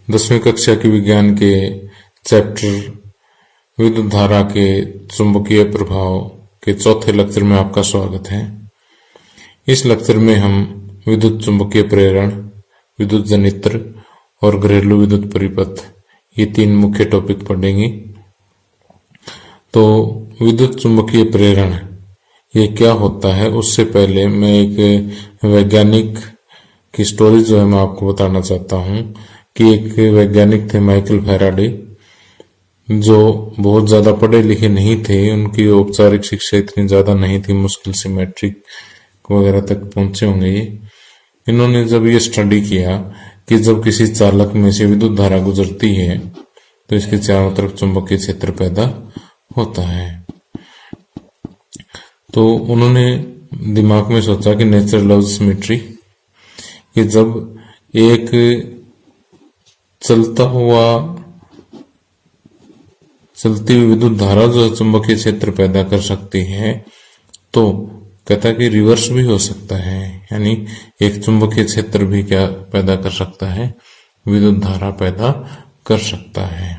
10वीं कक्षा की विज्ञान के चैप्टर विद्युत धारा के चुंबकीय प्रभाव के चौथे लेक्चर में आपका स्वागत है। इस लेक्चर में हम विद्युत चुंबकीय प्रेरण, विद्युत जनित्र और घरेलू विद्युत परिपथ ये 3 मुख्य टॉपिक पढ़ेंगे। तो विद्युत चुंबकीय प्रेरण ये क्या होता है, उससे पहले मैं एक वैज्ञानिक की स्टोरी जो है मैं आपको बताना चाहता हूँ कि एक वैज्ञानिक थे माइकल फैराडे, जो बहुत ज्यादा पढ़े लिखे नहीं थे। उनकी औपचारिक शिक्षा इतनी ज्यादा नहीं थी, मुश्किल से मैट्रिक वगैरह तक पहुंचे होंगे ये। इन्होंने जब ये स्टडी किया कि जब किसी चालक में से विद्युत धारा गुजरती है तो इसके चारों तरफ चुंबकीय क्षेत्र पैदा होता है। तो उन्होंने दिमाग में सोचा कि नेचर लव्स सिमेट्री, कि जब एक चलती हुई विद्युत धारा जो चुंबकीय क्षेत्र पैदा कर सकती है, तो कहता है कि रिवर्स भी हो सकता है, यानी एक चुंबकीय क्षेत्र भी क्या पैदा कर सकता है, विद्युत धारा पैदा कर सकता है।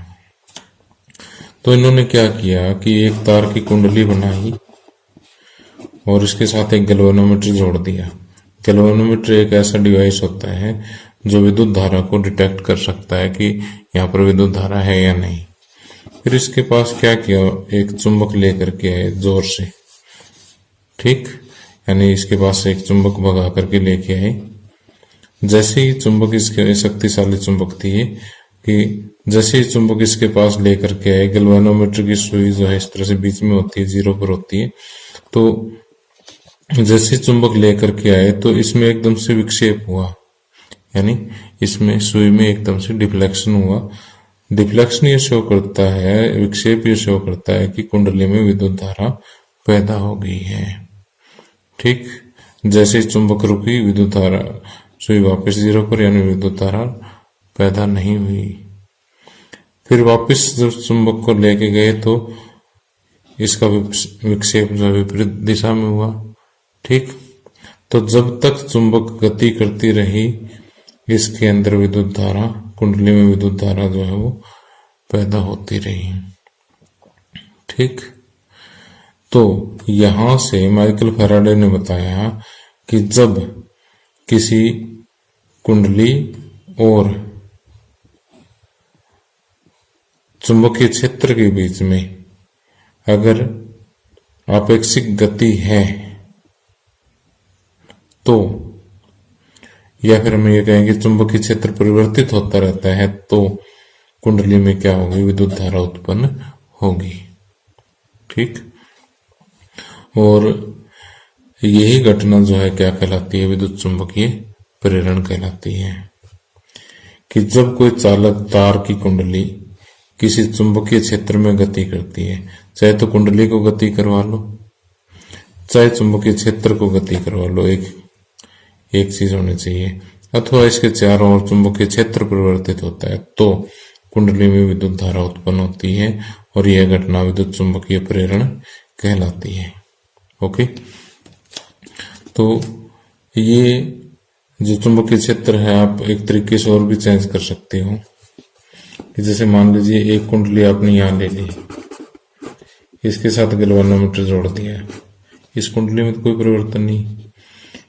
तो इन्होंने क्या किया कि एक तार की कुंडली बनाई और इसके साथ एक गैल्वेनोमीटर जोड़ दिया। गैल्वेनोमीटर एक ऐसा डिवाइस होता है जो विद्युत धारा को डिटेक्ट कर सकता है कि यहाँ पर विद्युत धारा है या नहीं। फिर इसके पास क्या किया, एक चुंबक लेकर के आए जोर से, ठीक, यानी इसके पास एक चुंबक भगा करके लेके आए। जैसे ही चुंबक इसके शक्तिशाली चुंबक थी कि जैसे ही चुंबक इसके पास लेकर के आए, गैल्वेनोमीटर की सुई जो है इस तरह से बीच में होती है, 0 पर होती है। तो जैसे चुंबक लेकर के आए तो इसमें एकदम से विक्षेप हुआ, यानी इसमें सुई में एकदम से डिफ्लेक्शन हुआ। डिफ्लेक्शन ये शो करता है, विक्षेप ये शो करता है कि कुंडली में विद्युत धारा पैदा हो गई है। ठीक, जैसे चुंबक रुकी, विद्युत धारा सुई वापस 0 पर, यानी विद्युत धारा पैदा नहीं हुई। फिर वापस जब चुंबक को लेके गए तो इसका विक्षेप जो विपरीत दिशा में हुआ। ठीक, तो जब तक चुंबक गति करती रही, इसके अंदर विद्युत धारा, कुंडली में विद्युत धारा जो है वो पैदा होती रही। ठीक, तो यहां से माइकल फैराडे ने बताया कि जब किसी कुंडली और चुंबकीय क्षेत्र के बीच में अगर आपेक्षिक गति है तो, या फिर हम ये कहेंगे चुंबकीय क्षेत्र परिवर्तित होता रहता है, तो कुंडली में क्या होगी, विद्युत धारा उत्पन्न होगी। ठीक, और यही घटना जो है क्या कहलाती है, विद्युत चुंबकीय प्रेरण कहलाती है। कि जब कोई चालक तार की कुंडली किसी चुंबकीय क्षेत्र में गति करती है, चाहे तो कुंडली को गति करवा लो, चाहे चुंबकीय क्षेत्र को गति करवा लो, एक चीज होनी चाहिए, अथवा इसके चारों ओर चुंबकीय क्षेत्र परिवर्तित होता है, तो कुंडली में विद्युत धारा उत्पन्न होती है और यह घटना विद्युत चुंबकीय प्रेरण कहलाती है। ओके, तो ये जो चुंबकीय क्षेत्र है आप एक तरीके से और भी चेंज कर सकते हो। कि जैसे मान लीजिए एक कुंडली आपने यहाँ ले ली, इसके साथ गैल्वेनोमीटर जोड़ दिया, इस कुंडली में तो कोई परिवर्तन नहीं,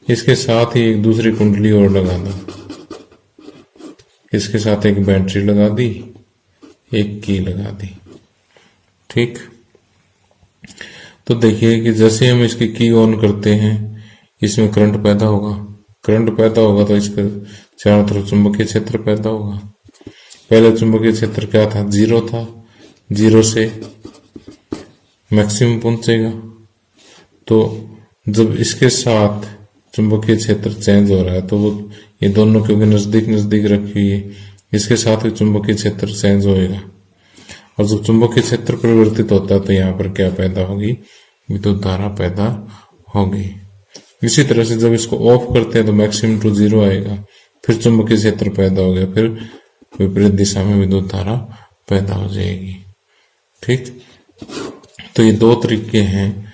इसके साथ ही एक दूसरी कुंडली और लगा दो, इसके साथ एक बैटरी लगा दी, एक की लगा दी। ठीक, तो देखिए कि जैसे हम इसकी की ऑन करते हैं, इसमें करंट पैदा होगा। करंट पैदा होगा तो इसके चारों तरफ चुंबकीय क्षेत्र पैदा होगा। पहले चुंबकीय क्षेत्र क्या था, 0 था, 0 से मैक्सिमम पहुंचेगा। तो जब इसके साथ चुंबकीय क्षेत्र चेंज हो रहा है तो वो ये दोनों क्योंकि नजदीक नजदीक रखी हुई है, इसके साथ ही चुंबकीय क्षेत्र चेंज होएगा। और जब चुंबकीय क्षेत्र परिवर्तित होता है तो यहाँ पर क्या पैदा होगी, विद्युत धारा पैदा होगी। इसी तरह से जब इसको ऑफ करते हैं तो मैक्सिमम टू 0 आएगा, फिर चुंबकीय क्षेत्र पैदा हो गया, फिर विपरीत दिशा में विद्युत धारा पैदा हो जाएगी। ठीक, तो ये 2 तरीके हैं,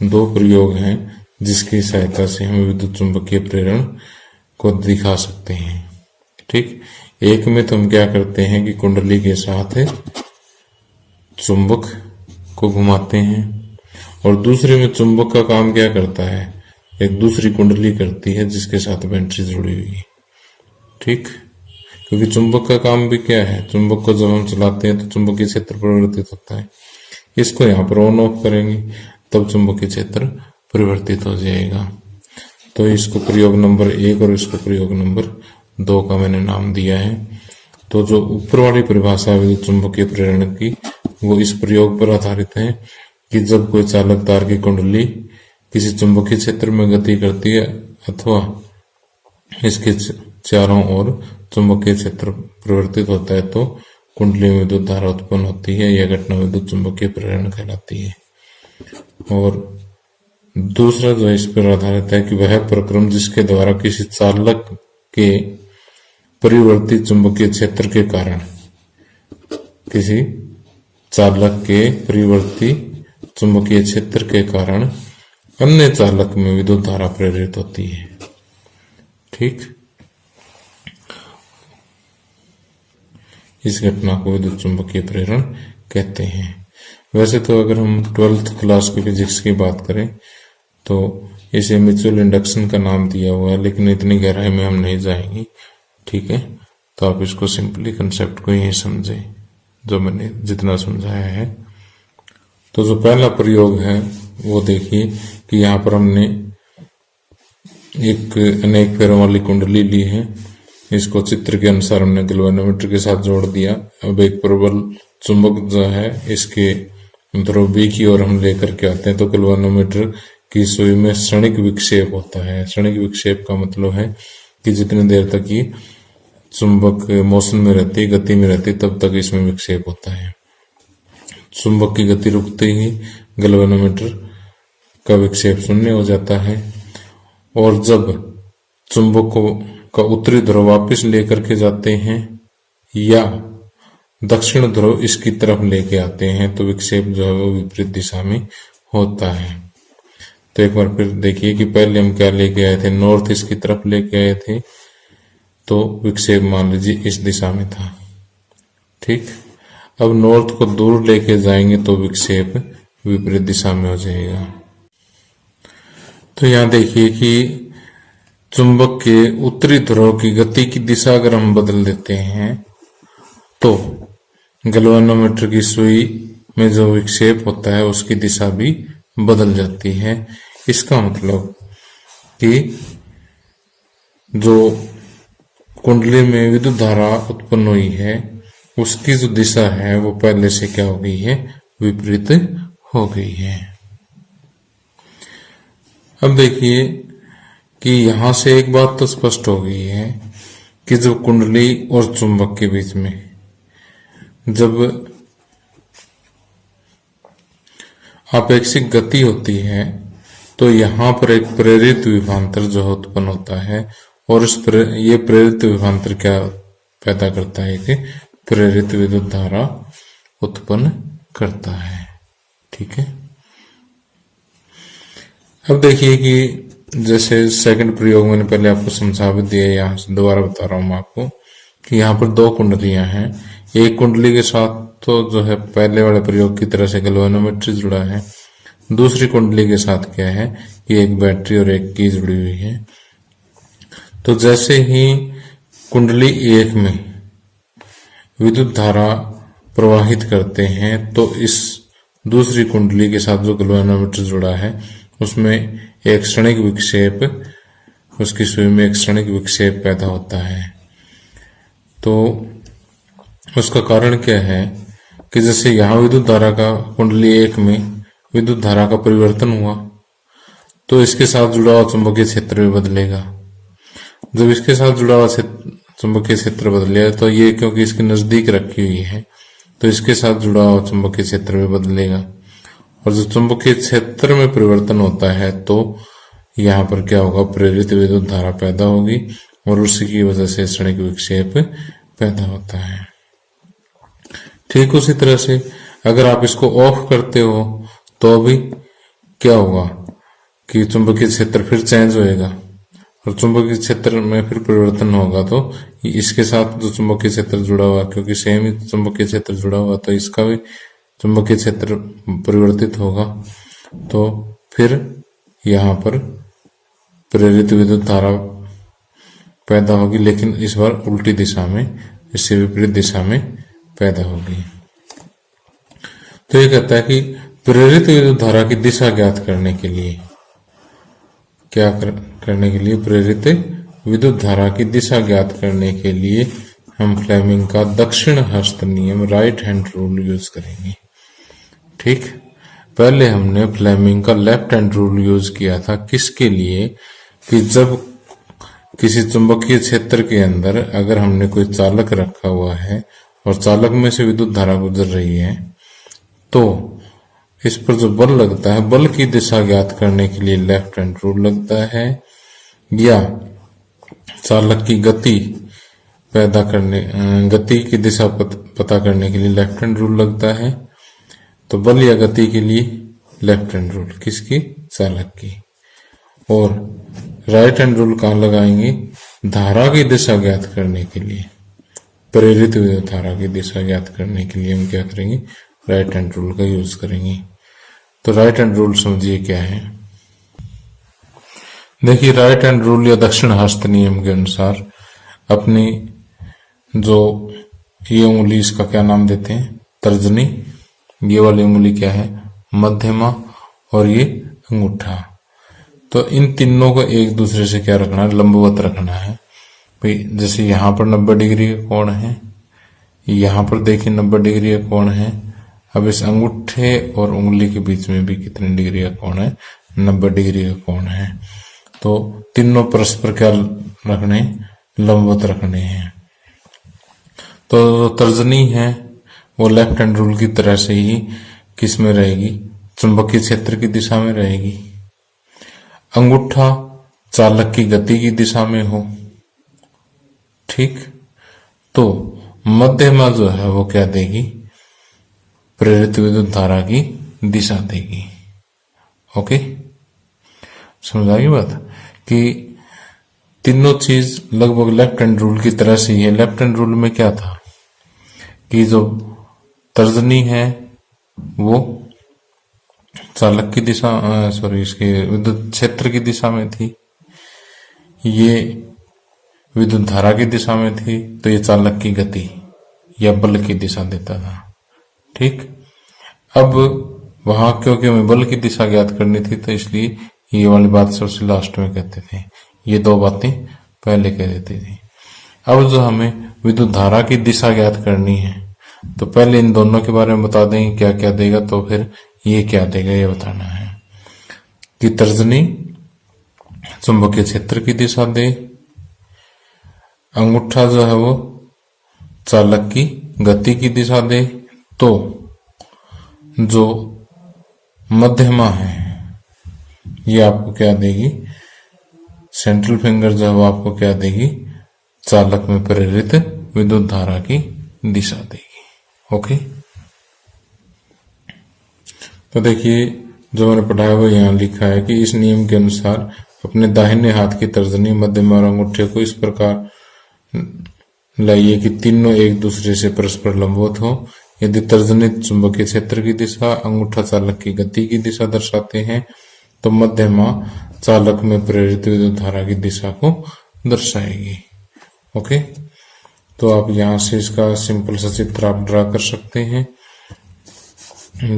2 प्रयोग हैं जिसकी सहायता से हम विद्युत चुंबकीय प्रेरण को दिखा सकते हैं। ठीक, एक में तो हम क्या करते हैं कि कुंडली के साथ चुंबक को घुमाते हैं, और दूसरे में चुंबक का काम क्या करता है, एक दूसरी कुंडली करती है जिसके साथ बैटरी जुड़ी हुई है। ठीक, क्योंकि चुंबक का काम भी क्या है, चुंबक को जब हम चलाते हैं तो चुंबकीय क्षेत्र परिवर्तित होता है। इसको यहाँ पर ऑन ऑफ करेंगे तब चुंबकीय क्षेत्र परिवर्तित हो जाएगा। तो इसको प्रयोग नंबर 1 और इसको प्रयोग नंबर 2 का मैंने नाम दिया है। तो जो ऊपर वाली परिभाषा है विद्युत चुंबकीय प्रेरण की, वो इस प्रयोग पर आधारित है कि जब कोई चालक तार की कुंडली किसी चुंबकीय क्षेत्र में गति करती है अथवा इसके चारों ओर चुंबकीय क्षेत्र परिवर्तित होता है तो कुंडली में विद्युत धारा उत्पन्न होती है। यह घटना विद्युत चुंबकीय प्रेरण कहलाती है। और दूसरा जो इस पर आधारित है कि वह प्रक्रम जिसके द्वारा किसी चालक के परिवर्तित चुंबकीय क्षेत्र के कारण, किसी चालक के परिवर्तित चुंबकीय क्षेत्र के कारण अन्य चालक में विद्युत धारा प्रेरित होती है। ठीक, इस घटना को विद्युत चुंबकीय प्रेरण कहते हैं। वैसे तो अगर हम 12th क्लास की फिजिक्स की बात करें तो इसे म्यूचुअल इंडक्शन का नाम दिया हुआ है, लेकिन इतनी गहराई में हम नहीं जाएंगे। ठीक है, तो आप इसको सिंपली कंसेप्ट को ही समझें जो मैंने जितना समझाया है। तो जो पहला प्रयोग है वो देखिए कि यहाँ पर हमने एक अनेक पैरों वाली कुंडली ली है। इसको चित्र के अनुसार हमने गैल्वेनोमीटर के साथ जोड़ दिया। अब एक प्रबल चुंबक जो है इसके ध्रुव B की ओर हम लेकर के आते हैं तो गैल्वेनोमीटर की सुई में क्षणिक विक्षेप होता है। क्षणिक विक्षेप का मतलब है कि जितनी देर तक ये चुंबक मोशन में रहती है, गति में रहती है, तब तक इसमें विक्षेप होता है। चुंबक की गति रुकते ही गैल्वेनोमीटर का विक्षेप शून्य हो जाता है, और जब चुंबक का उत्तरी ध्रुव वापिस लेकर के जाते हैं या दक्षिण ध्रुव इसकी तरफ लेके आते हैं तो विक्षेप जो है वो विपरीत दिशा में होता है। तो एक बार फिर देखिए कि पहले हम क्या लेके आए थे, नॉर्थ इसकी तरफ लेके आए थे तो विक्षेप मान लीजिए इस दिशा में था। ठीक, अब नॉर्थ को दूर लेके जाएंगे तो विक्षेप विपरीत दिशा में हो जाएगा। तो यहां देखिए कि चुंबक के उत्तरी ध्रुव की गति की दिशा अगर हम बदल देते हैं तो गैल्वेनोमीटर की सुई में जो विक्षेप होता है उसकी दिशा भी बदल जाती है। इसका मतलब कि जो कुंडली में विद्युत धारा उत्पन्न हुई है उसकी जो दिशा है वो पहले से क्या हो गई है, विपरीत हो गई है। अब देखिए कि यहां से एक बात तो स्पष्ट हो गई है कि जो कुंडली और चुंबक के बीच में जब आपेक्षिक गति होती है तो यहां पर एक प्रेरित विभवांतर जो उत्पन्न होता है, और ये प्रेरित विभवांतर क्या पैदा करता है कि प्रेरित विद्युत धारा उत्पन्न करता है। ठीक है, अब देखिए कि जैसे सेकंड प्रयोग मैंने पहले आपको समझा भी दिया, यहाँ से दोबारा बता रहा हूं मैं आपको कि यहाँ पर दो कुंडलियां हैं। एक कुंडली के साथ तो जो है पहले वाले प्रयोग की तरह से गैल्वेनोमीटर जुड़ा है, दूसरी कुंडली के साथ क्या है कि एक बैटरी और एक की जुड़ी हुई है। तो जैसे ही कुंडली एक में विद्युत धारा प्रवाहित करते हैं तो इस दूसरी कुंडली के साथ जो गैल्वेनोमीटर जुड़ा है उसमें एक क्षणिक विक्षेप, उसकी सुई में एक क्षणिक विक्षेप पैदा होता है। तो उसका कारण क्या है कि जैसे यहां विद्युत धारा का कुंडली एक में विद्युत धारा का परिवर्तन हुआ तो इसके साथ जुड़ा हुआ चुंबकीय क्षेत्र भी बदलेगा। जब इसके साथ जुड़ा हुआ चुंबकीय क्षेत्र बदलेगा तो ये क्योंकि इसके नजदीक रखी हुई है तो इसके साथ जुड़ा हुआ चुंबकीय क्षेत्र भी बदलेगा, और जो चुंबकीय क्षेत्र में परिवर्तन होता है तो यहाँ पर क्या होगा, प्रेरित विद्युत धारा पैदा होगी और उसी की वजह से क्षणिक विक्षेप पैदा होता है। ठीक उसी तरह से अगर आप इसको ऑफ करते हो तो अभी क्या होगा कि चुंबकीय क्षेत्र फिर चेंज होएगा और चुंबकीय क्षेत्र में फिर परिवर्तन होगा तो इसके साथ जो चुंबकीय क्षेत्र जुड़ा हुआ, क्योंकि सेम ही चुंबकीय क्षेत्र जुड़ा हुआ, तो इसका भी चुंबकीय क्षेत्र परिवर्तित होगा। तो फिर यहाँ पर प्रेरित विद्युत धारा पैदा होगी, लेकिन इस बार उल्टी दिशा में, इससे विपरीत दिशा में पैदा होगी। तो ये कहता है कि प्रेरित विद्युत धारा की दिशा ज्ञात करने के लिए करने के लिए प्रेरित विद्युत धारा की दिशा ज्ञात करने के लिए हम फ्लेमिंग का दक्षिण हस्त नियम, राइट हैंड रूल यूज करेंगे। ठीक, पहले हमने फ्लेमिंग का लेफ्ट हैंड रूल यूज किया था, किसके लिए, कि जब किसी चुंबकीय क्षेत्र के अंदर अगर हमने कोई चालक रखा हुआ है और चालक में से विद्युत धारा गुजर रही है, तो इस पर जो बल लगता है, बल की दिशा ज्ञात करने के लिए लेफ्ट हैंड रूल लगता है, या चालक की गति गति की दिशा पता करने के लिए लेफ्ट हैंड रूल लगता है। तो बल या गति के लिए लेफ्ट हैंड रूल किसकी, चालक की। और राइट हैंड रूल कहाँ लगाएंगे, धारा की दिशा ज्ञात करने के लिए, प्रेरित विद्युत धारा की दिशा ज्ञात करने के लिए हम क्या करेंगे, राइट हैंड रूल का यूज करेंगे। तो राइट हैंड रूल समझिए क्या है। देखिए, राइट हैंड रूल या दक्षिण हस्त नियम के अनुसार अपनी जो ये उंगली, इसका क्या नाम देते हैं, तर्जनी, ये वाली उंगली क्या है, मध्यमा, और ये अंगूठा। तो इन तीनों को एक दूसरे से क्या रखना है, लंबवत रखना है भाई। जैसे यहाँ पर 90 डिग्री का कोण है, यहाँ पर देखिए 90 डिग्री का कोण है। अब इस अंगूठे और उंगली के बीच में भी कितने डिग्री का कोण है, 90 डिग्री का कोण है। तो तीनों परस्पर क्या रखने, लंबवत रखने हैं। तो तर्जनी है वो लेफ्ट हैंड रूल की तरह से ही किस में रहेगी, चुंबकीय क्षेत्र की दिशा में रहेगी। अंगूठा चालक की गति की दिशा में हो, ठीक। तो मध्यमा जो है वो क्या देगी, प्रेरित विद्युत धारा की दिशा देगी। ओके, समझ आई बात, कि तीनों चीज लगभग लेफ्ट हैंड रूल की तरह से ही है। लेफ्ट हैंड रूल में क्या था कि जो तर्जनी है वो चालक की दिशा, इसके विद्युत क्षेत्र की दिशा में थी, ये विद्युत धारा की दिशा में थी, तो ये चालक की गति या बल की दिशा देता था। ठीक, अब वहां क्योंकि हमें बल की दिशा ज्ञात करनी थी, तो इसलिए ये वाली बात सबसे लास्ट में कहते थे, ये दो बातें पहले कह देते थे। अब जो हमें विद्युत धारा की दिशा ज्ञात करनी है, तो पहले इन दोनों के बारे में बता देंगे क्या क्या देगा, तो फिर ये क्या देगा ये बताना है। कि तर्जनी चुंबकीय क्षेत्र की दिशा दे, अंगूठा जो है वो चालक की गति की दिशा दे, तो जो मध्यमा है ये आपको क्या देगी, सेंट्रल फिंगर जो है वो आपको क्या देगी, चालक में प्रेरित विद्युत धारा की दिशा देगी। ओके, तो देखिए जो मैंने पढ़ाया वो यहाँ लिखा है कि इस नियम के अनुसार अपने दाहिने हाथ की तर्जनी, मध्यमा और अंगूठे को इस प्रकार लाइए कि तीनों एक दूसरे से परस्पर लंबवत हो। यदि तर्जनी चुंबकीय क्षेत्र की दिशा, अंगूठा चालक की गति की दिशा दर्शाते हैं, तो मध्यमा चालक में प्रेरित विद्युत धारा की दिशा को दर्शाएगी। ओके, तो आप यहां से इसका सिंपल सा चित्र आप ड्रा कर सकते हैं।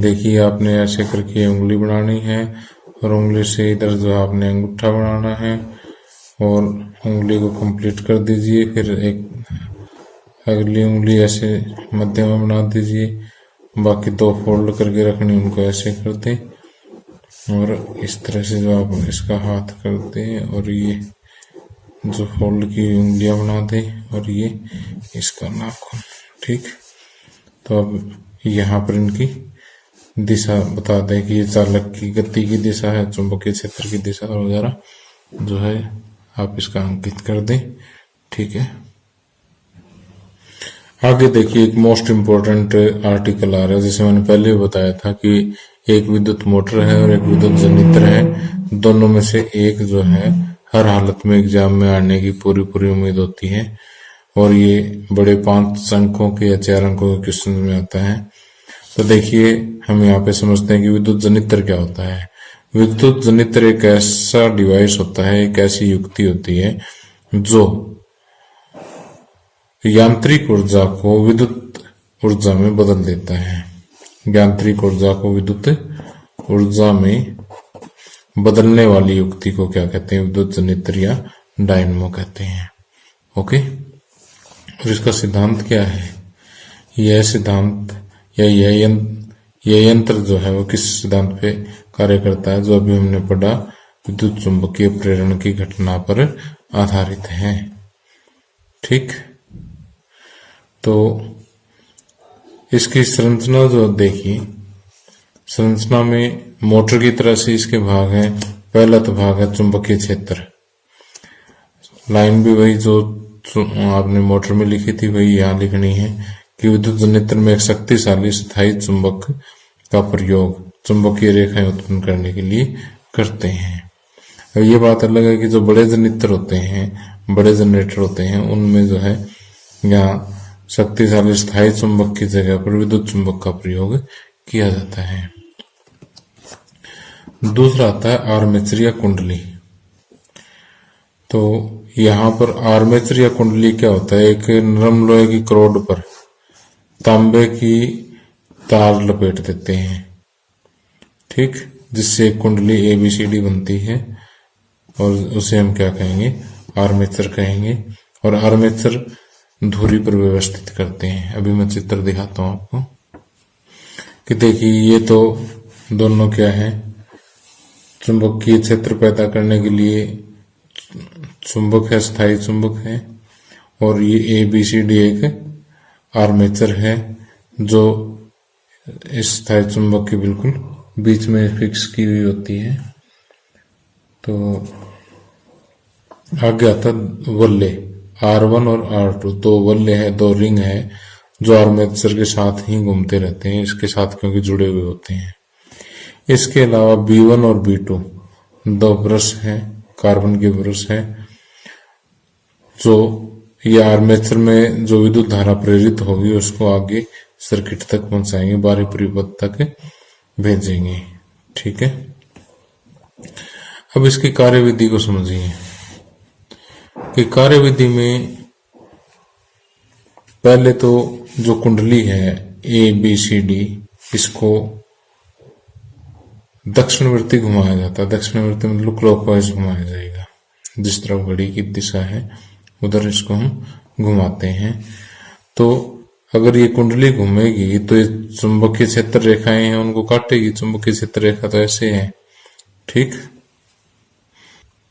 देखिए, आपने ऐसे करके उंगली बनानी है और उंगली से इधर जो आपने अंगूठा बनाना है और उंगली को कंप्लीट कर दीजिए। फिर एक अगली उंगली ऐसे मध्यमा बना दीजिए, बाकी दो फोल्ड करके रखनी, उनको ऐसे कर दें और इस तरह से जो आप इसका हाथ करते हैं और ये जो फोल्ड की उंगलियां बना दें और ये इसका नाखून। ठीक, तो अब यहाँ पर इनकी दिशा बता दें कि ये चालक की गति की दिशा है, चुंबकीय क्षेत्र की दिशा वगैरह जो है आप इसका अंकित कर दें। ठीक है, आगे देखिए एक मोस्ट इम्पोर्टेंट आर्टिकल आ रहा है। जैसे मैंने पहले बताया था कि एक विद्युत मोटर है और एक विद्युत जनरेटर है, दोनों में से एक जो है हर हालत में एग्जाम में आने की पूरी उम्मीद होती है, और ये बड़े 5 अंकों के या 4 अंकों के क्वेश्चन में आता है। तो देखिए हम यहाँ पे समझते हैं कि विद्युत जनित्र क्या होता है। विद्युत जनित्र एक ऐसा डिवाइस होता है, एक ऐसी युक्ति होती है जो यांत्रिक ऊर्जा को विद्युत ऊर्जा में बदल देता है। यांत्रिक ऊर्जा को विद्युत ऊर्जा में बदलने वाली युक्ति को क्या कहते हैं? विद्युत जनित्र या डायनमो कहते हैं। ओके, और इसका सिद्धांत क्या है? यह सिद्धांत या यह यंत्र जो है वो किस सिद्धांत पे कार्य करता है? जो अभी हमने पढ़ा, विद्युत चुंबकीय प्रेरण की घटना पर आधारित है। ठीक, तो इसकी संरचना जो देखिए, संरचना में मोटर की तरह से इसके भाग हैं। पहला तो भाग है चुंबकीय क्षेत्र। लाइन भी वही जो आपने मोटर में लिखी थी वही यहाँ लिखनी है कि विद्युत जनित्र में एक शक्तिशाली स्थायी चुंबक का प्रयोग चुंबकीय रेखाएं उत्पन्न करने के लिए करते हैं। अब ये बात अलग है कि जो बड़े जनित्र होते हैं, बड़े जनरेटर होते हैं, उनमें जो है यहाँ शक्तिशाली स्थायी चुंबक की जगह पर विद्युत चुंबक का प्रयोग किया जाता है। दूसरा आता है आर्मेचर या कुंडली। तो यहाँ पर आर्मेचर या कुंडली क्या होता है? एक नरम लोहे की करोड पर तांबे की तार लपेट देते हैं, ठीक, जिससे एक कुंडली ABCD बनती है और उसे हम क्या कहेंगे? आर्मेचर कहेंगे। और आर्मेचर धुरी पर व्यवस्थित करते हैं। अभी मैं चित्र दिखाता हूं आपको कि देखिए ये तो दोनों क्या है? चुंबकीय क्षेत्र पैदा करने के लिए चुंबक है, स्थायी चुंबक है, और ये ABCD एक आर्मेचर है जो इस स्थायी चुंबक के बिल्कुल बीच में फिक्स की हुई होती है। तो आगे आता वल्ले, R1 और R2, दो वल्ले है, दो रिंग है जो आर्मेचर के साथ ही घूमते रहते हैं, इसके साथ क्योंकि जुड़े हुए होते हैं। इसके अलावा B1 और B2 दो ब्रश हैं, कार्बन के ब्रश हैं, जो ये आर्मेचर में जो विद्युत धारा प्रेरित होगी उसको आगे सर्किट तक पहुंचाएंगे, बाहरी परिपथ तक भेजेंगे। ठीक है, अब इसकी कार्यविधि को समझिए कि कार्यविधि में पहले तो जो कुंडली है ABCD, इसको दक्षिणवर्ती घुमाया जाता है। दक्षिणवर्ती मतलब क्लॉकवाइज घुमाया जाएगा, जिस तरफ घड़ी की दिशा है उधर इसको हम घुमाते हैं। तो अगर ये कुंडली घूमेगी तो ये चुंबकीय क्षेत्र रेखाएं हैं उनको काटेगी। चुंबकीय क्षेत्र रेखा तो ऐसे है, ठीक।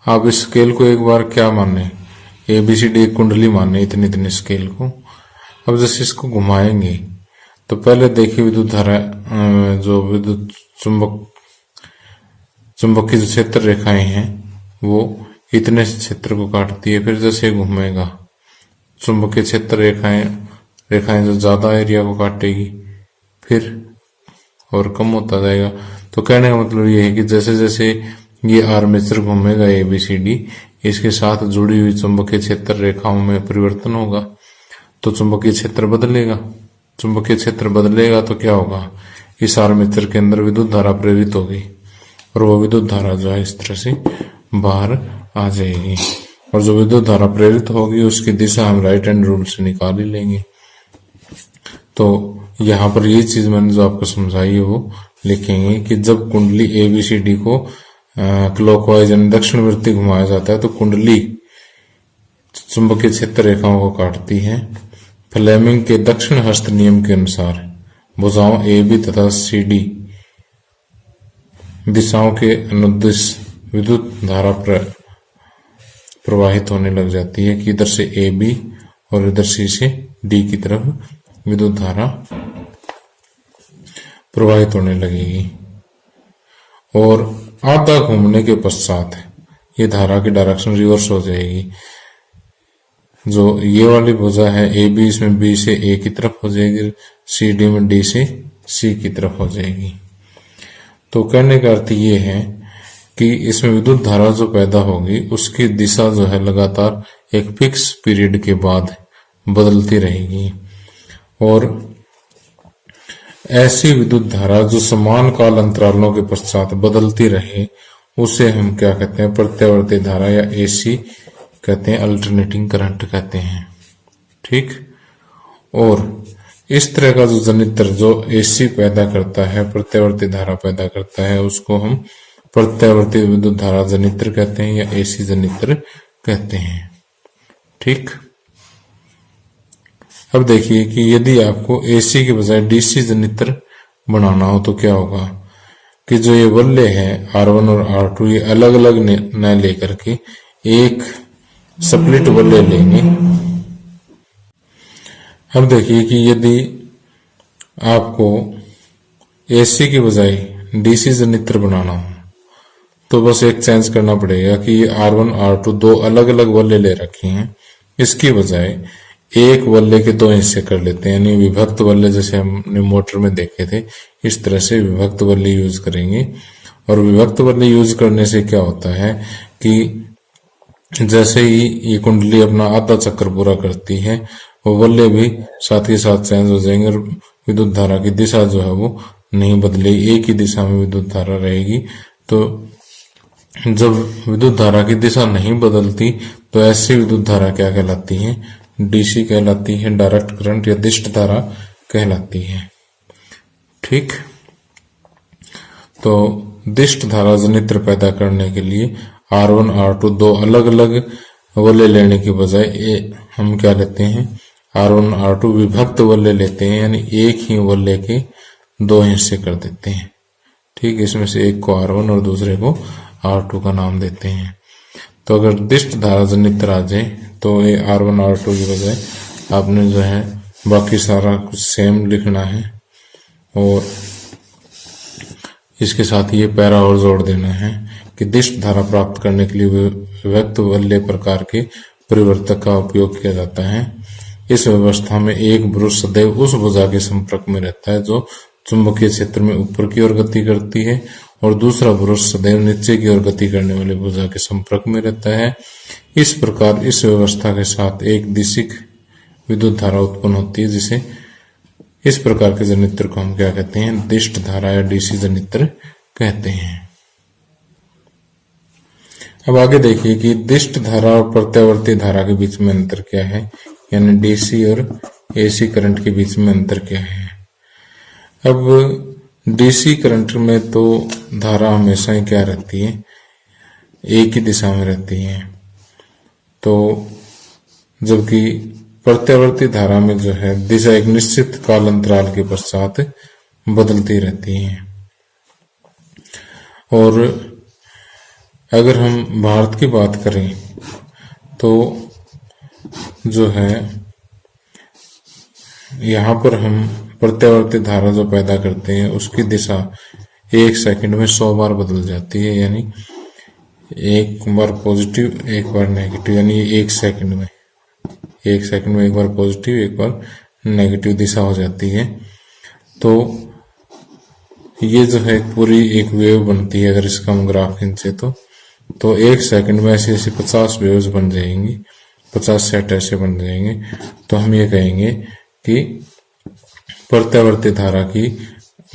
आप इस स्केल को एक बार क्या माने? ABCD एक कुंडली माने, इतने इतने स्केल को। अब जैसे इसको घुमाएंगे तो पहले देखिए विद्युत धारा जो विद्युत चुंबकीय जो क्षेत्र रेखाएं हैं वो इतने क्षेत्र को काटती है। फिर जैसे घूमेगा चुंबकीय क्षेत्र रेखाएं जो ज्यादा एरिया को काटेगी, फिर और कम होता जाएगा। तो कहने का मतलब ये है कि जैसे जैसे ये आर्मेचर घूमेगा ABCD, इसके साथ जुड़ी हुई चुंबकीय क्षेत्र रेखाओं में परिवर्तन होगा, तो चुंबकीय क्षेत्र बदलेगा। चुंबकीय क्षेत्र बदलेगा तो क्या होगा? इस आर्मेचर के अंदर विद्युत धारा प्रेरित होगी और वो विद्युत धारा जो है इस तरह से बाहर आ जाएगी। और जो विद्युत धारा प्रेरित होगी उसकी दिशा हम राइट हैंड रूल से निकाल ही लेंगे। तो यहाँ पर ये चीज मैंने जो आपको समझाई है वो लिखेंगे कि जब कुंडली ABCD को क्लॉकवाइज यानी दक्षिणवर्ती घुमाया जाता है तो कुंडली चुंबकीय क्षेत्र रेखाओं को काटती है। फ्लेमिंग के दक्षिण हस्त नियम के अनुसार भुजाओं AB तथा CD दिशाओं के अनुदिश विद्युत धारा प्रवाहित होने लग जाती है कि इधर से AB और इधर से D की तरफ विद्युत धारा प्रवाहित होने लगेगी। और आधा घूमने के पश्चात ये धारा की डायरेक्शन रिवर्स हो जाएगी। जो ये वाली भुजा है AB, इसमें B से A की तरफ हो जाएगी, CD में D से C की तरफ हो जाएगी। तो कहने का अर्थ ये है कि इसमें विद्युत धारा जो पैदा होगी उसकी दिशा जो है लगातार एक फिक्स पीरियड के बाद बदलती रहेगी। और ऐसी विद्युत धारा जो समान काल अंतरालों के पश्चात बदलती रहे उसे हम क्या कहते हैं, प्रत्यावर्ती धारा या एसी कहते हैं, अल्टरनेटिंग करंट कहते हैं। ठीक। और इस तरह का जो जनित्र जो एसी पैदा करता है, प्रत्यावर्ती धारा पैदा करता है, उसको हम प्रत्यावर्ती विद्युत धारा जनित्र कहते हैं या एसी जनित्र कहते हैं। ठीक। अब देखिए कि यदि आपको एसी के बजाय डीसी जनित्र बनाना हो तो क्या होगा कि जो ये वल्ले हैं R1 और R2 ये अलग अलग न लेकर के एक स्प्लिट वल्ले लेंगे। अब देखिए कि यदि आपको एसी के बजाय डीसी जनित्र बनाना हो तो बस एक चेंज करना पड़ेगा कि ये R1 R2 दो अलग अलग वल्ले ले रखे हैं, इसकी बजाय एक वल्ले के दो हिस्से कर लेते हैं, यानी विभक्त वल्ले जैसे हमने मोटर में देखे थे इस तरह से विभक्त वल्ले यूज करेंगे। और विभक्त वल्ले यूज करने से क्या होता है कि जैसे ही ये कुंडली अपना आधा चक्कर पूरा करती है वो वल्ले भी साथ ही साथ चेंज हो जाएंगे और विद्युत धारा की दिशा जो है वो नहीं बदलेगी, एक ही दिशा में विद्युत धारा रहेगी। तो जब विद्युत धारा की दिशा नहीं बदलती तो ऐसी विद्युत धारा क्या कहलाती है, डीसी कहलाती है, डायरेक्ट करंट या दिष्ट धारा कहलाती है। ठीक। तो दिष्ट धारा जनित्र पैदा करने के लिए R1 R2 दो अलग अलग वल्ले लेने की बजाय हम क्या लेते हैं, R1 R2 विभक्त वल्ले लेते हैं, यानी एक ही वल्ले के दो हिस्से कर देते हैं। ठीक। इसमें से एक को R1 और दूसरे को R2 का नाम देते हैं। तो अगर दिष्ट धारा जनित्र आ जाए तो ये R1 R2 की बजाय आपने जो है बाकी सारा कुछ सेम लिखना है और इसके साथ ये पैरा और जोड़ देना है कि दिष्ट धारा प्राप्त करने के लिए विभक्त वल्ले प्रकार के परिवर्तक का उपयोग किया जाता है। इस व्यवस्था में एक ब्रश सदैव उस भुजा के संपर्क में रहता है जो चुंबकीय क्षेत्र में ऊपर की ओर गति करती है और दूसरा ब्रश सदैव नीचे की ओर गति करने वाले भुजा के संपर्क में रहता है। इस प्रकार इस व्यवस्था के साथ एक दिशिक विद्युत धारा उत्पन्न होती है जिसे इस प्रकार के जनित्र को हम क्या कहते हैं, दिष्ट धारा या डीसी जनित्र कहते हैं। अब आगे देखिए कि दिष्ट धारा और प्रत्यावर्ती धारा के बीच में अंतर क्या है, यानी डीसी और एसी करंट के बीच में अंतर क्या है। अब डीसी करंट में तो धारा हमेशा ही क्या रहती है, एक ही दिशा में रहती है। तो जबकि प्रत्यावर्ती धारा में जो है दिशा एक निश्चित काल अंतराल के पश्चात बदलती रहती है। और अगर हम भारत की बात करें तो जो है यहाँ पर हम प्रत्यावर्ती धारा जो पैदा करते हैं उसकी दिशा एक सेकंड में 100 बार बदल जाती है, यानी एक बार पॉजिटिव एक बार नेगेटिव, यानी एक सेकंड में एक बार पॉजिटिव एक बार नेगेटिव दिशा हो जाती है। तो ये जो है पूरी एक वेव बनती है। अगर इसका हम ग्राफ खींचे तो एक सेकंड में ऐसी ऐसी 50 वेव्स बन जाएंगी, 50 सेट ऐसे बन जाएंगे। तो हम ये कहेंगे कि प्रत्यावर्ती धारा की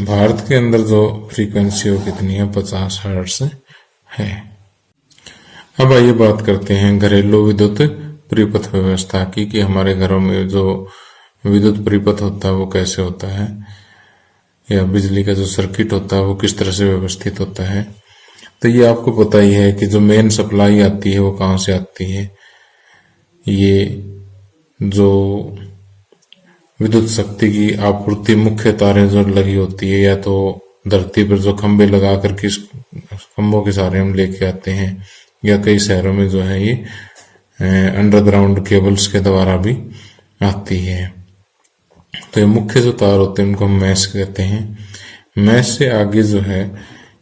भारत के अंदर जो फ्रीक्वेंसी हो कितनी है, 50 हर्ट्ज है। अब आइए बात करते हैं घरेलू विद्युत परिपथ व्यवस्था की कि हमारे घरों में जो विद्युत परिपथ होता है वो कैसे होता है, या बिजली का जो सर्किट होता है वो किस तरह से व्यवस्थित होता है। तो ये आपको पता ही है कि जो मेन सप्लाई आती है वो कहाँ से आती है। ये जो विद्युत शक्ति की आपूर्ति मुख्य तारें जो लगी होती है, या तो धरती पर जो खंभे लगा करके खंभों के सहारे हम लेके आते हैं, या कई शहरों में जो है ये अंडरग्राउंड केबल्स के द्वारा भी आती है। तो ये मुख्य जो तार होते हैं उनको हम मैश कहते हैं। मैश से आगे जो है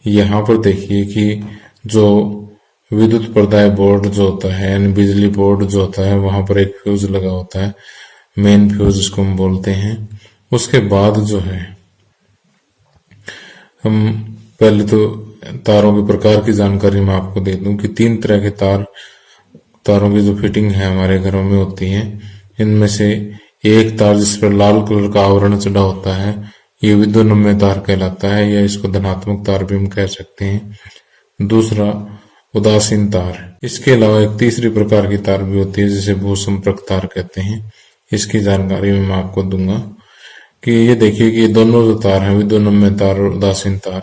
यहाँ पर देखिए कि जो विद्युत प्रदाय बोर्ड जो होता है, यानी बिजली बोर्ड जो होता है, वहां पर एक फ्यूज लगा होता है, मेन फ्यूज इसको हम बोलते हैं। उसके बाद जो है हम पहले तो तारों के प्रकार की जानकारी मैं आपको दे दूं कि 3 तरह के तारों की जो फिटिंग है हमारे घरों में होती है। इनमें से एक तार जिस पर लाल कलर का आवरण चढ़ा होता है ये विद्युन्नम्य तार कहलाता है, या इसको धनात्मक तार भी हम कह सकते हैं। दूसरा उदासीन तार। इसके अलावा एक तीसरी प्रकार की तार भी होती है जिसे भूसंपर्क तार कहते हैं। इसकी जानकारी मैं आपको दूंगा कि ये देखिए कि ये दोनों जो तार हैं विद्युन्नम्य तार और उदासीन तार,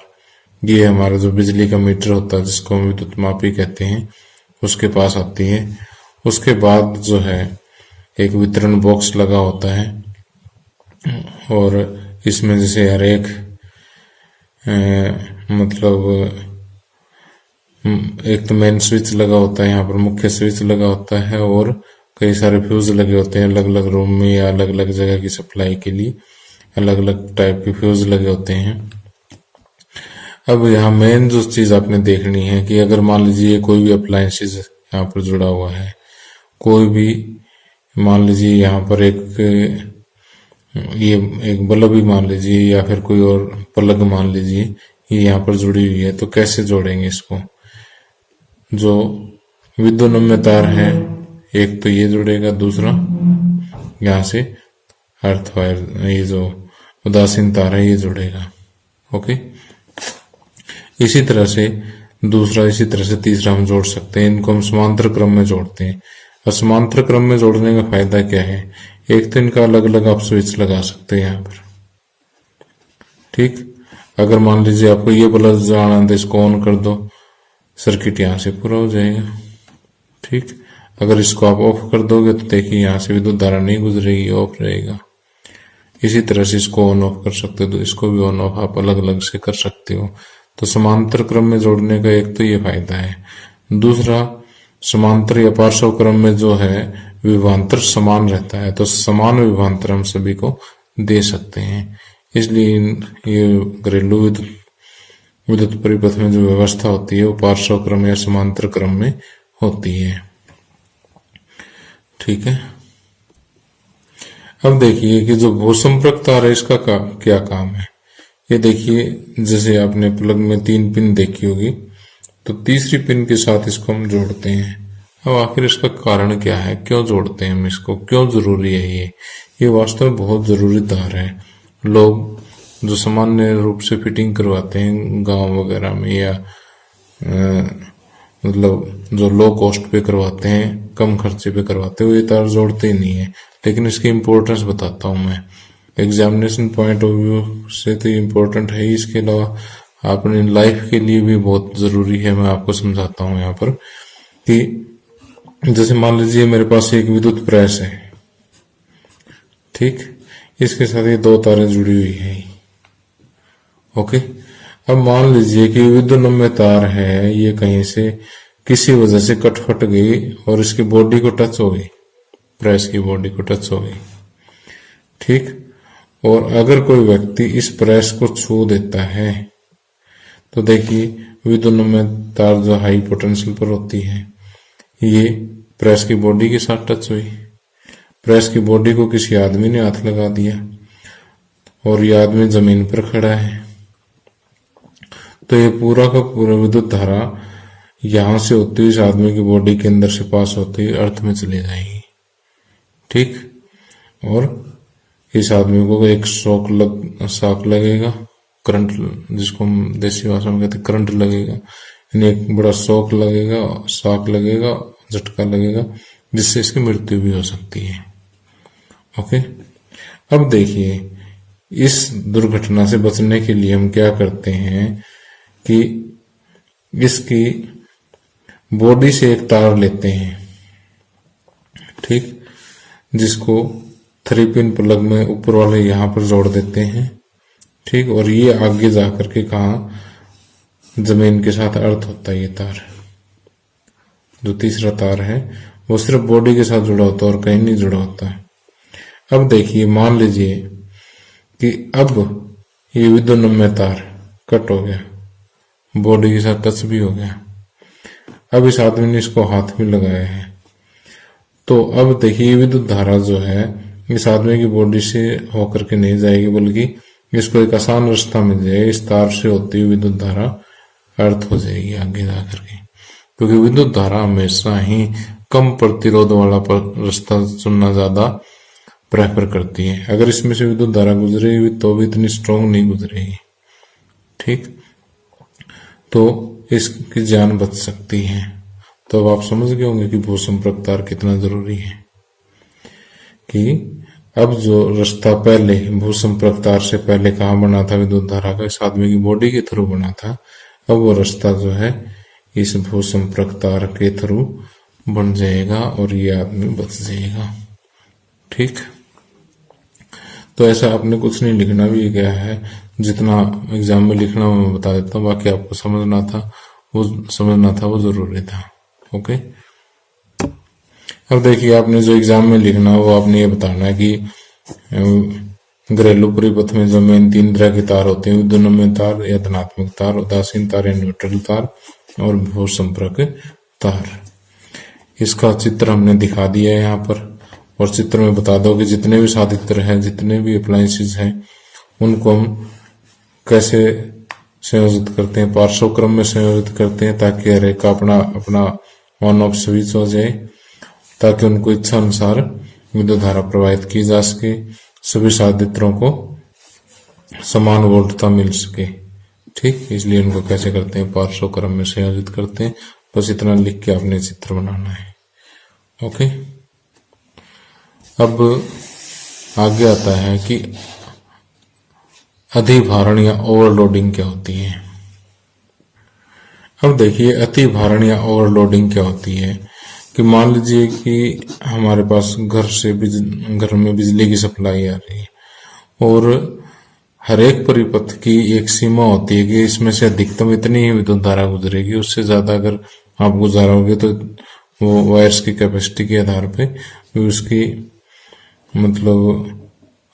ये हमारा जो बिजली का मीटर होता है जिसको हम विद्युत मापी कहते हैं उसके पास आती है। उसके बाद जो है एक वितरण बॉक्स लगा होता है और इसमें जैसे हर एक मतलब एक तो मेन स्विच लगा होता है, यहाँ पर मुख्य स्विच लगा होता है और कई सारे फ्यूज लगे होते हैं अलग अलग रूम में या अलग अलग जगह की सप्लाई के लिए अलग अलग टाइप के फ्यूज लगे होते हैं। अब यहाँ मेन जो चीज आपने देखनी है कि अगर मान लीजिए कोई भी अप्लायंसेस यहाँ पर जुड़ा हुआ है, कोई भी मान लीजिए यहाँ पर ये एक बल्ब ही मान लीजिए या फिर कोई और प्लग मान लीजिए ये यहाँ पर जुड़ी हुई है, तो कैसे जोड़ेंगे इसको। जो विद्युन्नम्य तार है एक तो ये जुड़ेगा, दूसरा यहाँ से अर्थ वायर ये जो उदासीन तार है ये जुड़ेगा। ओके, इसी तरह से दूसरा, इसी तरह से तीसरा हम जोड़ सकते हैं। इनको हम समांतर क्रम में जोड़ते हैं। और समांतर क्रम में जोड़ने का फायदा क्या है, एक तो इनका अलग अलग आप स्विच लगा सकते हैं यहाँ पर। ठीक, अगर मान लीजिए आपको ये बल्ब जलाना है तो इसको ऑन कर दो, सर्किट यहाँ से पूरा हो जाएगा। ठीक, अगर इसको आप ऑफ कर दोगे तो देखिए यहाँ से विद्युत धारा नहीं गुजरेगी, ऑफ रहेगा। इसी तरह से इसको ऑन ऑफ कर सकते हो तो इसको भी ऑन ऑफ आप अलग अलग से कर सकते हो। तो समांतर क्रम में जोड़ने का एक तो ये फायदा है। दूसरा, समांतर या पार्श्व क्रम में जो है विभवांतर समान रहता है, तो समान विभवांतर हम सभी को दे सकते हैं। इसलिए ये घरेलू विद्युत परिपथ में जो व्यवस्था होती है वो पार्श्व क्रम या समांतर क्रम में होती है। ठीक है, अब देखिए कि जो भूसंपर्क तार है इसका क्या काम है। ये देखिए जैसे आपने प्लग में 3 पिन देखी होगी, तो तीसरी पिन के साथ इसको हम जोड़ते हैं। अब आखिर इसका कारण क्या है, क्यों जोड़ते हैं हम इसको, क्यों जरूरी है ये वास्तव में बहुत जरूरी तार है। लोग जो सामान्य रूप से फिटिंग करवाते हैं गांव वगैरह में या मतलब जो लो कॉस्ट पे करवाते हैं, कम खर्चे पे करवाते हैं, वो ये तार जोड़ते ही नहीं है। लेकिन इसकी इम्पोर्टेंस बताता हूँ मैं, एग्जामिनेशन पॉइंट ऑफ व्यू से तो इम्पोर्टेंट है ही, इसके अलावा अपनी लाइफ के लिए भी बहुत जरूरी है। मैं आपको समझाता हूँ यहाँ पर कि जैसे मान लीजिए मेरे पास एक विद्युत प्रेस है, ठीक, इसके साथ ये 2 तारें जुड़ी हुई है। ओके, अब मान लीजिए कि विद्युन्नम्य तार है, ये कहीं से किसी वजह से कट गई और इसकी बॉडी को टच हो गई, प्रेस की बॉडी को टच हो गई। ठीक, और अगर कोई व्यक्ति इस प्रेस को छू देता है तो देखिए विद्युन्नम्य तार जो हाई पोटेंशियल पर होती है ये प्रेस की बॉडी के साथ टच हुई। प्रेस की बॉडी को किसी आदमी ने हाथ लगा दिया और ये आदमी जमीन पर खड़ा है, तो ये पूरा का पूरा विद्युत धारा यहां से होती हुई इस आदमी की बॉडी के अंदर से पास होती हुई अर्थ में चली जाएगी। ठीक, और इस आदमी को एक शॉक लगेगा, करंट, जिसको हम देसी भाषा में कहते हैं करंट लगेगा, यानी एक बड़ा शॉक लगेगा, झटका लगेगा, जिससे इसकी मृत्यु भी हो सकती है। ओके, अब देखिए इस दुर्घटना से बचने के लिए हम क्या करते हैं कि इसकी बॉडी से एक तार लेते हैं, ठीक, जिसको 3 पिन प्लग में ऊपर वाले यहां पर जोड़ देते हैं। ठीक, और ये आगे जाकर के कहा जमीन के साथ अर्थ होता है। ये तार जो तीसरा तार है वो सिर्फ बॉडी के साथ जुड़ा होता है और कहीं नहीं जुड़ा होता है। अब देखिए मान लीजिए कि अब ये विद्युन्नम्य तार कट हो गया, बॉडी के साथ टच भी हो गया। अब इस आदमी ने इसको हाथ भी लगाया है, तो अब देखिए विद्युत धारा जो है इस आदमी की बॉडी से होकर के नहीं जाएगी, बल्कि इसको एक आसान रास्ता मिल जाएगा, इस तार से होती हुई विद्युत धारा अर्थ हो जाएगी आगे जाकर के, क्योंकि विद्युत धारा हमेशा ही कम प्रतिरोध वाला रास्ता चुनना ज्यादा प्रेफर करती है। अगर इसमें से विद्युत धारा गुजरेगी तो भी इतनी स्ट्रांग नहीं गुजरेगी। ठीक, तो इसकी जान बच सकती है। तो अब आप समझ गए होंगे कि भूसंपर्क तार कितना जरूरी है। कि अब जो रास्ता पहले भूसंपर्क तार से पहले कहाँ बना था विद्युत धारा का, इस आदमी की बॉडी के थ्रू बना था। अब वो रास्ता जो है इस भूसंपर्क तार के थ्रू बन जाएगा और ये आदमी बच जाएगा। ठीक, तो ऐसा आपने कुछ नहीं लिखना भी गया है, जितना एग्जाम में लिखना मैं बता देता हूँ, बाकी आपको समझना था वो जरूरी था। ओके, अब देखिए आपने जो एग्जाम में लिखना वो आपने ये बताना है कि घरेलू परिपथ में जो मेन 3 तरह के तार होते हैं, विद्युन्मय तार या धनात्मक तार, उदासीन तार या न्यूट्रल तार और भूसंपर्क तार। इसका चित्र हमने दिखा दिया है यहाँ पर, और चित्र में बता दो कि जितने भी साधित्र हैं, जितने भी अप्लायंसेस हैं, उनको हम कैसे संयोजित करते हैं, पार्श्व क्रम में संयोजित करते हैं, ताकि हर एक का अपना अपना ऑन ऑफ स्विच हो जाए, ताकि उनको इच्छा अनुसार विद्युत धारा प्रवाहित की जा सके, सभी साधित्रों को समान वोल्टता मिल सके। ठीक, इसलिए उनको कैसे करते हैं, पार्श्व क्रम में संयोजित करते हैं। बस इतना लिख के आपने चित्र बनाना है। ओके, अब आगे आता है कि अधिभारण या ओवरलोडिंग क्या होती है। अब देखिए अतिभारण या ओवरलोडिंग क्या होती है कि मान लीजिए कि हमारे पास घर में बिजली की सप्लाई आ रही है और हर एक परिपथ की एक सीमा होती है कि इसमें से अधिकतम इतनी ही विद्युत धारा गुजरेगी, उससे ज्यादा अगर आप गुजारोगे तो वो वायर्स की कैपेसिटी के आधार पे उसकी मतलब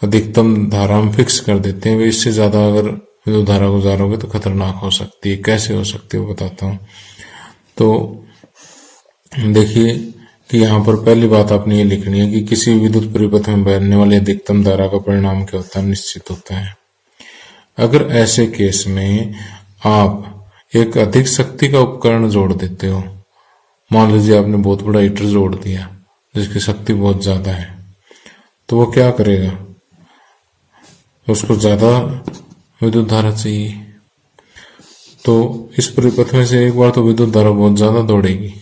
अधिकतम धारा हम फिक्स कर देते हैं। इससे ज्यादा अगर विद्युत धारा गुजारोगे तो खतरनाक हो सकती है। कैसे हो सकती है वो बताता हूँ। तो देखिए कि यहाँ पर पहली बात आपने ये लिखनी है कि किसी विद्युत परिपथ में बहने वाली अधिकतम धारा का परिणाम क्या होता है, निश्चित होता है। अगर ऐसे केस में आप एक अधिक शक्ति का उपकरण जोड़ देते हो, मान लीजिए आपने बहुत बड़ा हीटर जोड़ दिया जिसकी शक्ति बहुत ज्यादा है, तो वो क्या करेगा, उसको ज्यादा विद्युत धारा चाहिए। तो इस परिपथ में से एक बार तो विद्युत धारा बहुत ज्यादा दौड़ेगी।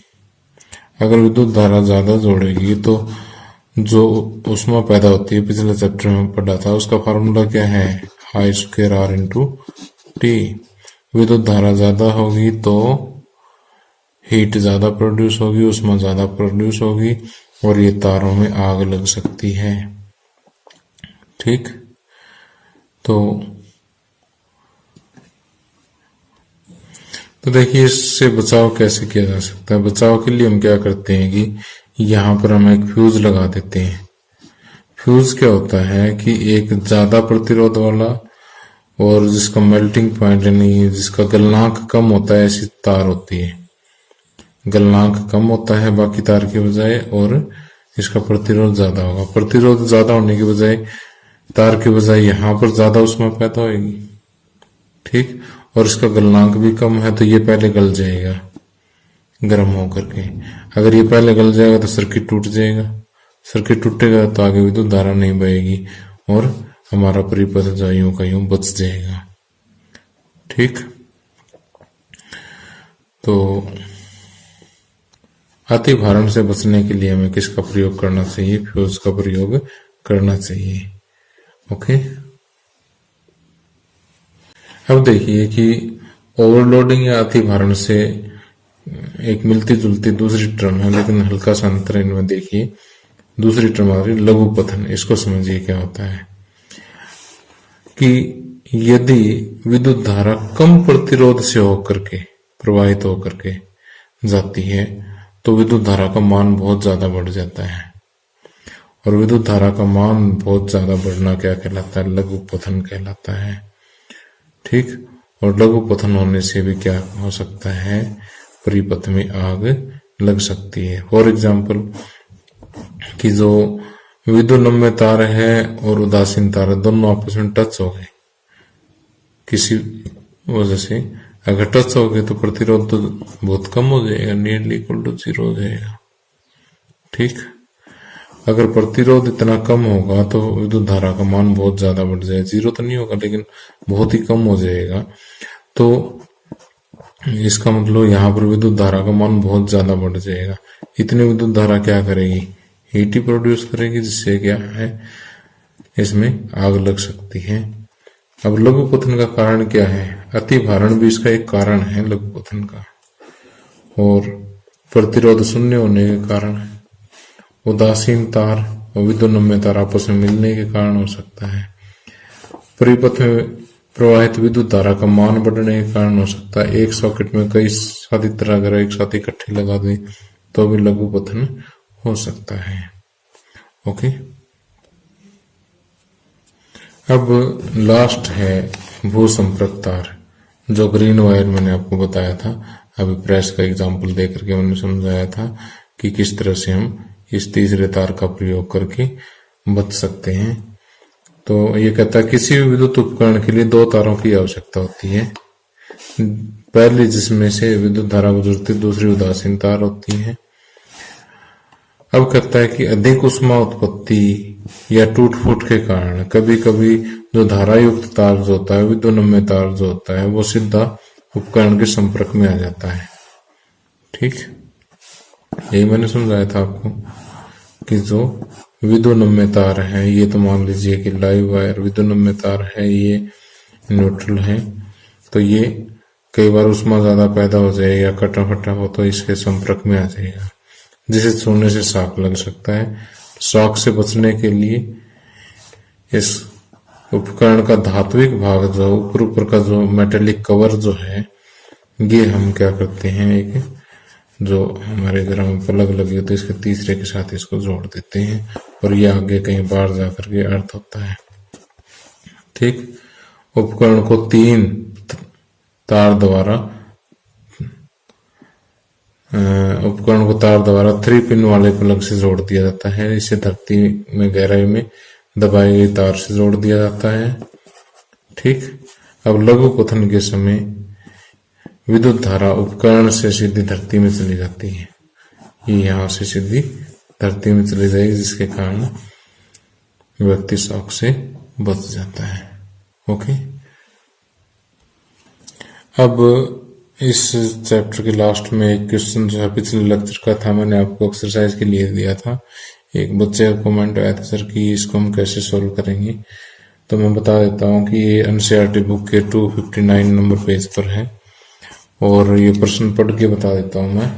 अगर विद्युत धारा ज्यादा दौड़ेगी तो जो ऊष्मा पैदा होती है, पिछले चैप्टर में पढ़ा था, उसका फार्मूला क्या है, I²R × T। विद्युत धारा ज्यादा होगी तो हीट ज्यादा प्रोड्यूस होगी, ऊष्मा ज्यादा प्रोड्यूस होगी और ये तारों में आग लग सकती है। ठीक, तो देखिए इससे बचाव कैसे किया जा सकता है। बचाव के लिए हम क्या करते हैं कि यहाँ पर हम एक फ्यूज लगा देते हैं। फ्यूज क्या होता है कि एक ज्यादा प्रतिरोध वाला और जिसका मेल्टिंग पॉइंट यानी जिसका गलनांक कम होता है ऐसी तार होती है। गलनांक कम होता है बाकी तार के बजाय और इसका प्रतिरोध ज्यादा होगा। प्रतिरोध ज्यादा होने के बजाय तार के बजाय यहाँ पर ज्यादा ऊष्मा पैदा होगी। ठीक, और इसका गलनांक भी कम है तो ये पहले गल जाएगा गर्म होकर के। अगर ये पहले गल जाएगा तो सर्किट टूट जाएगा। सर्किट टूटेगा तो आगे विद्युत धारा नहीं बहेगी और हमारा परिपथ जो यूं का यूं बच जाएगा। ठीक, तो अतिभारण से बचने के लिए हमें किसका प्रयोग करना चाहिए, फ्यूज का प्रयोग करना चाहिए। ओके, अब देखिए कि ओवरलोडिंग या अतिभारण से एक मिलती जुलती दूसरी टर्म है, लेकिन हल्का सा अंतर इनमें देखिए। दूसरी टर्म आ रही लघुपथन। इसको समझिए क्या होता है कि यदि विद्युत धारा कम प्रतिरोध से होकर के प्रवाहित होकर के जाती है तो विद्युत धारा का मान बहुत ज्यादा बढ़ जाता है। और विद्युत धारा का मान बहुत ज्यादा बढ़ना क्या कहलाता है, लघुपथन कहलाता है। ठीक, और लघुपथन होने से भी क्या हो सकता है, परिपथ में आग लग सकती है। फॉर एग्जाम्पल कि जो विद्युन्मय तार है और उदासीन तार है दोनों आपस में टच हो गए किसी वजह से, अगर टच हो गए तो प्रतिरोध तो बहुत कम हो जाएगा, नियरली इक्वल टू 0 हो जाएगा। ठीक। अगर प्रतिरोध इतना कम होगा तो विद्युत धारा का मान बहुत ज्यादा बढ़ जाए, जीरो तो नहीं होगा लेकिन बहुत ही कम हो जाएगा। तो इसका मतलब यहाँ पर विद्युत धारा का मान बहुत ज्यादा बढ़ जाएगा। इतनी विद्युत धारा क्या करेगी, हीट ही प्रोड्यूस करेगी, जिससे क्या है इसमें आग लग सकती है। अब लघु पतन का कारण क्या है, अति भारण भी इसका एक कारण है लघु पतन का, और प्रतिरोध शून्य होने के कारण, उदासीन तार और विद्युन्नम्य तार आपस में मिलने के कारण हो सकता है, परिपथ में प्रवाहित विद्युत धारा का मान बढ़ने के कारण हो सकता है, एक सॉकेट में कई सारी तरह अगर एक साथ इकट्ठे लगा दें तो भी लघु पतन हो सकता है। ओके, अब लास्ट है भू संपर्क तार, जो ग्रीन वायर मैंने आपको बताया था। अभी प्रेस का एग्जाम्पल दे करके मैंने समझाया था कि किस तरह से हम इस तीसरे तार का प्रयोग करके बच सकते हैं। तो ये कहता है किसी भी विद्युत उपकरण के लिए दो तारों की आवश्यकता होती है, पहली जिसमें से विद्युत धारा गुजरती, दूसरी उदासीन तार होती है। अब कहता है कि अधिक उष्मा उत्पत्ति या टूट फूट के कारण कभी कभी जो धारा युक्त तार जो होता है, विद्युन्नम्य तार जो होता है, वो सीधा उपकरण के संपर्क में आ जाता है। ठीक, यही मैंने समझाया था आपको कि जो विद्युन्नम्य तार है, ये तो मान लीजिए कि लाइव वायर विद्युन्नम्य तार है, ये न्यूट्रल है, तो ये कई बार उष्मा ज्यादा पैदा हो जाए या कटा फटा हो तो इसके संपर्क में आ जाएगा, जिसे छूने से शॉक लग सकता है। शॉक से बचने के लिए इस उपकरण का धात्विक भाग जो ऊपर का जो मेटेलिक कवर जो है, ये हम क्या करते हैं, एक जो हमारे घर में प्लग लगी होती है इसके तीसरे के साथ इसको जोड़ देते हैं और ये आगे कहीं बाहर जाकर के अर्थ होता है। ठीक, उपकरण को 3 तार द्वारा 3 पिन वाले प्लग से जोड़ दिया जाता है। इसे धरती में गहराई में दबाई गई तार से जोड़ दिया जाता है। ठीक, अब लघु पतन के समय विद्युत धारा उपकरण से सीधी धरती में चली जाती है, ये यहां से सीधी धरती में चली जाएगी, जिसके कारण व्यक्ति शॉक से बच जाता है। ओके, अब इस चैप्टर के लास्ट में एक क्वेश्चन जो है पिछले लेक्चर का था, मैंने आपको एक्सरसाइज के लिए दिया था। एक बच्चे का कमेंट आया था सर कि इसको हम कैसे सोल्व करेंगे, तो मैं बता देता हूँ कि ये एनसीईआरटी बुक के 259 नंबर पेज पर है और ये प्रश्न पढ़ के बता देता हूँ मैं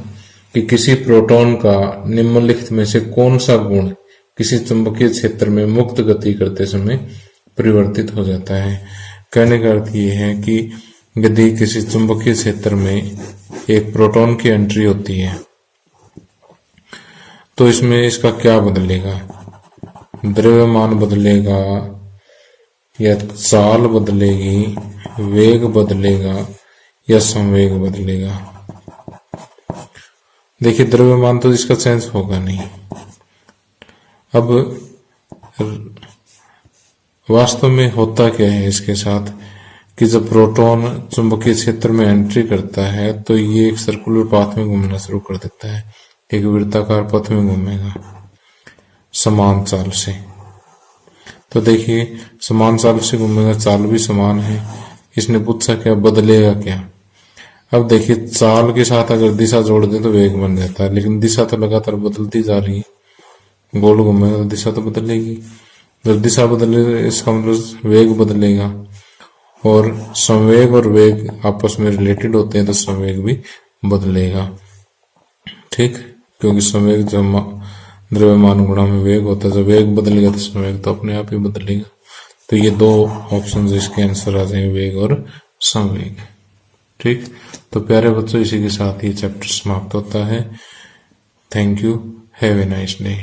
कि किसी प्रोटॉन का निम्नलिखित में से कौन सा गुण किसी चुंबकीय क्षेत्र में मुक्त गति करते समय परिवर्तित हो जाता है। कहने का अर्थ ये है कि यदि किसी चुंबकीय क्षेत्र में एक प्रोटॉन की एंट्री होती है तो इसमें इसका क्या बदलेगा, द्रव्यमान बदलेगा या चाल बदलेगी, वेग बदलेगा या संवेग बदलेगा। देखिए द्रव्यमान तो इसका चेंज होगा नहीं। अब वास्तव में होता क्या है इसके साथ कि जब प्रोटॉन चुंबकीय क्षेत्र में एंट्री करता है तो ये एक सर्कुलर पाथ में घूमना शुरू कर देता है, एक वृत्ताकार पथ में घूमेगा समान चाल से। तो देखिए समान चाल से घूमेगा, चाल भी समान है। इसने पूछा क्या बदलेगा क्या। अब देखिए चाल के साथ अगर दिशा जोड़ दे तो वेग बन जाता है, लेकिन दिशा तो लगातार बदलती जा रही है, गोल घूमेगा तो दिशा तो बदलेगी। जब दिशा बदले इसका मतलब वेग बदलेगा, और संवेग और वेग आपस में रिलेटेड होते हैं तो संवेग भी बदलेगा। ठीक, क्योंकि संवेग जब द्रव्यमान गुणा में वेग होता है, जब वेग बदलेगा तो संवेग तो अपने आप ही बदलेगा। तो ये 2 ऑप्शन इसके आंसर आ जाएंगे, वेग और संवेग। ठीक, तो प्यारे बच्चों इसी के साथ ये चैप्टर समाप्त होता है। Thank you, have a nice day.